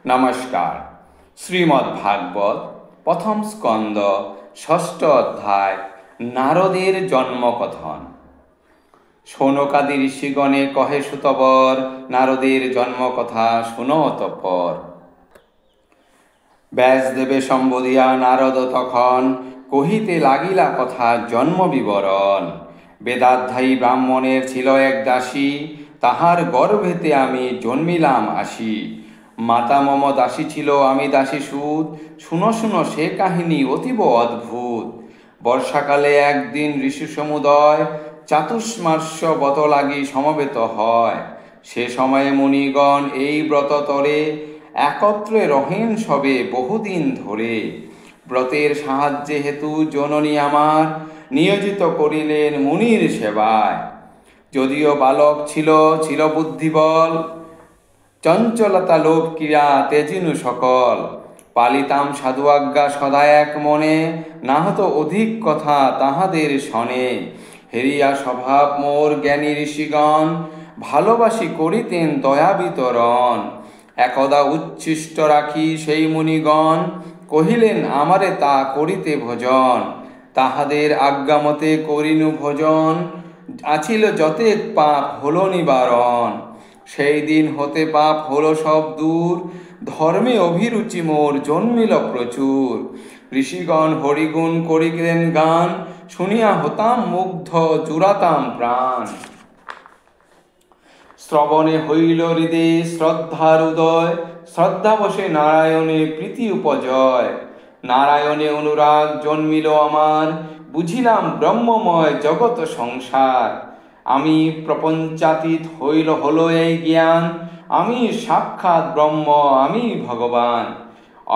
নমস্কার। শ্রীমদ্ ভাগবত প্রথম স্কন্দ ষষ্ঠ অধ্যায় নারদের জন্মকথন। শৌনকাদি ঋষিগণে কহে সুতবর, নারদের জন্মকথা শুনো অতঃপর। ব্যাসদেবে সম্বোধিয়া নারদ তখন কহিতে লাগিলা কথা জন্ম বিবরণ। বেদাধ্যায়ী ব্রাহ্মণের ছিল এক দাসী, তাহার গর্ভেতে আমি জন্মিলাম আসি। মাতা মম দাসী ছিল, আমি দাসী সুত। শুনো শুনো সে কাহিনী অতীব অদ্ভুত। বর্ষাকালে একদিন ঋষি সমুদয় চাতুষ্মাস্য ব্রত লাগি সমবেত হয়। সে সময়ে মুনিগণ এই ব্রত তরে একত্রে রহেন সবে বহুদিন ধরে। ব্রতের সাহায্যে হেতু জননী আমার নিয়োজিত করিলেন মুনির সেবায়। যদিও বালক ছিল বুদ্ধিবল, চঞ্চলতা লোভ ক্রিয়া তেজিনু সকল। পালিতাম সাধু আজ্ঞা সদা এক মনে, না হতো অধিক কথা তাহাদের শনে। হেরিয়া স্বভাব মোর জ্ঞানী ঋষিগণ, ভালোবাসি করিতেন দয়া বিতরণ। একদা উচ্ছিষ্ট রাখি সেই মুনিগণ, কহিলেন আমারে তা করিতে ভোজন। তাহাদের আজ্ঞামতে করিনু ভোজন, আছিল যতেক পাপ হলো নিবারণ। সেই দিন হতে পাপ হলো সব দূর, ধর্মে অভিরুচি মোর জন্মিল প্রচুর। ঋষিগণ হরিগুণ করিলেন গান, শুনিয়া হতাম মুগ্ধ জুড়াতাম প্রাণ। শ্রবণে হইল হৃদে শ্রদ্ধার উদয়, শ্রদ্ধা বসে নারায়ণে প্রীতি উপজয়। নারায়ণে অনুরাগ জন্মিল আমার, বুঝিলাম ব্রহ্মময় জগৎ সংসার। আমি প্রপঞ্চাতীত হলো এই জ্ঞান, আমি সাক্ষাৎ ব্রহ্ম, আমি ভগবান।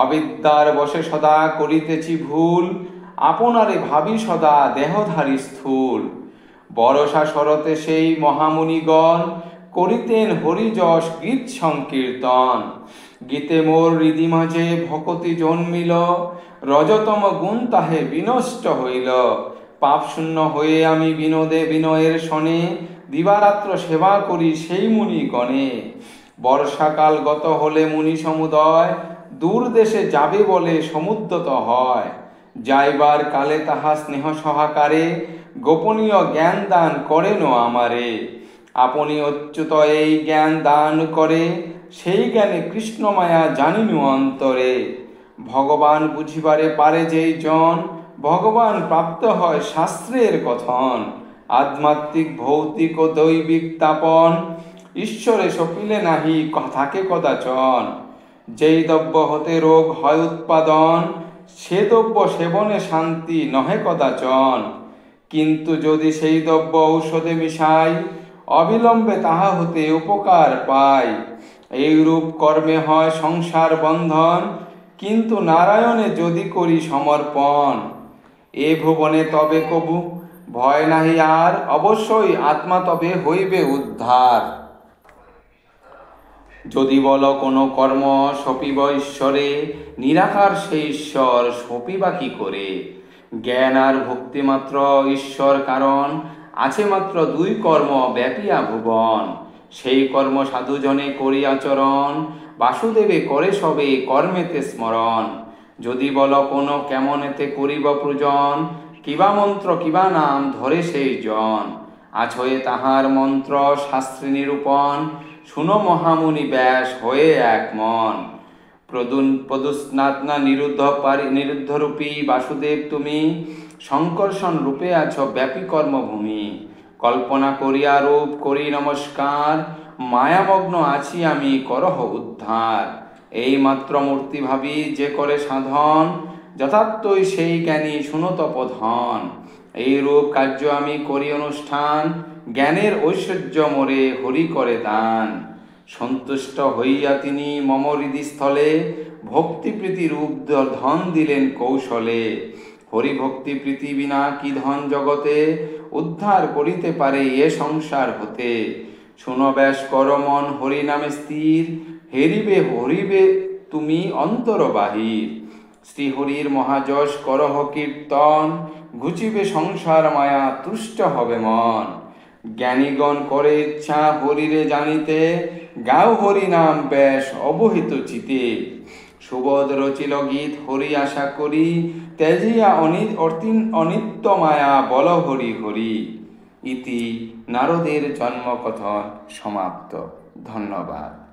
অবিদ্যার বশে সদা করিতেছি ভুল, আপনারে ভাবি সদা দেহধারী স্থূল। বরষা শরতে সেই মহামুনিগণ, করিতেন হরিযশ গীত সংকীর্তন। গীতে মোর হৃদি মাঝে ভকতি জন্মিল, রজতম গুণ তাহে বিনষ্ট হইল। পাপ শূন্য হয়ে আমি বিনয়ের শনে, দিবারাত্র সেবা করি সেই মুনিগণে। বর্ষাকাল গত হলে মুনি সমুদয়, দূর দেশে যাবে বলে সমুদ্যত হয়। যাইবার কালে তাহা স্নেহ সহকারে, গোপনীয় জ্ঞান দান করেন আমারে। আপনি অচ্যুত এই জ্ঞান দান করে, সেই জ্ঞানে কৃষ্ণ মায়া জানিনু অন্তরে। ভগবান বুঝিবারে পারে যেই জন, ভগবান প্রাপ্ত হয় শাস্ত্রের কথন। আধ্যাত্মিক ভৌতিক ও দৈবিক তাপন, ঈশ্বরে সপিলে নাহি থাকে কদাচন। যেই দ্রব্য হতে রোগ হয় উৎপাদন, সে দ্রব্য সেবনে শান্তি নহে কদাচন। কিন্তু যদি সেই দ্রব্য ঔষধে মিশাই, অবিলম্বে তাহা হতে উপকার পাই। এইরূপ কর্মে হয় সংসার বন্ধন, কিন্তু নারায়ণে যদি করি সমর্পণ। এ ভুবনে তবে কবু ভয় নাহি আর, অবশ্যই আত্মা তবে হইবে উদ্ধার। যদি বল কোনো কর্ম সপিব ঈশ্বরে, নিরাকার সেই ঈশ্বর সপিবা কি করে। জ্ঞান আর ভক্তি মাত্র ঈশ্বর কারণ, আছে মাত্র দুই কর্ম ব্যাপিয়া ভুবন। সেই কর্ম সাধুজনে করি আচরণ, বাসুদেবে করে সবে কর্মেতে স্মরণ। যদি বল কোনো কেমনেতে করিব পূজন, কিবা মন্ত্র কিবা নাম ধরে সেই জন। আছয়ে তাহার মন্ত্র শাস্ত্রে নিরূপণ, শুনো মহামুনি ব্যাস হয়ে এক মন। প্রদুস্নাত্না নিরুদ্ধরূপী বাসুদেব তুমি, সংকর্ষণ রূপে আছো ব্যাপী কর্মভূমি। কল্পনা করিয়া রূপ করি নমস্কার, মায়ামগ্ন আছি আমি করহ উদ্ধার। এই মাত্র মূর্তি ভাবি যে করে সাধন, যথার্থই সেই জ্ঞানী শুনো তপধন। এই রূপ কার্য আমি করি অনুষ্ঠান, জ্ঞানের ঐশ্বর্য মোরে হরি করে দান। সন্তুষ্ট হইয়া তিনি মম হৃদিস্থলে, ভক্তিপ্রীতি রূপ ধন দিলেন কৌশলে। হরিভক্তি প্রীতি বিনা কি ধন জগতে, উদ্ধার করিতে পারে এ সংসার হতে। শুনো ব্যাস কর মন হরি নামে স্থির, হরিবে তুমি অন্তর বাহির। শ্রীহরির মহাযশ করহ কীর্তন, ঘুচিবে সংসার মায়া তুষ্ট হবে মন। জ্ঞানীগণ করে ইচ্ছা হরিরে জানিতে, গাও হরি নাম বেশ অবহিত চিতে। সুবোধ রচিল গীত হরি আশা করি, ত্যাজিয়া অনিত্য মায়া বল হরি হরি। ইতি নারদের জন্মকথন সমাপ্ত। ধন্যবাদ।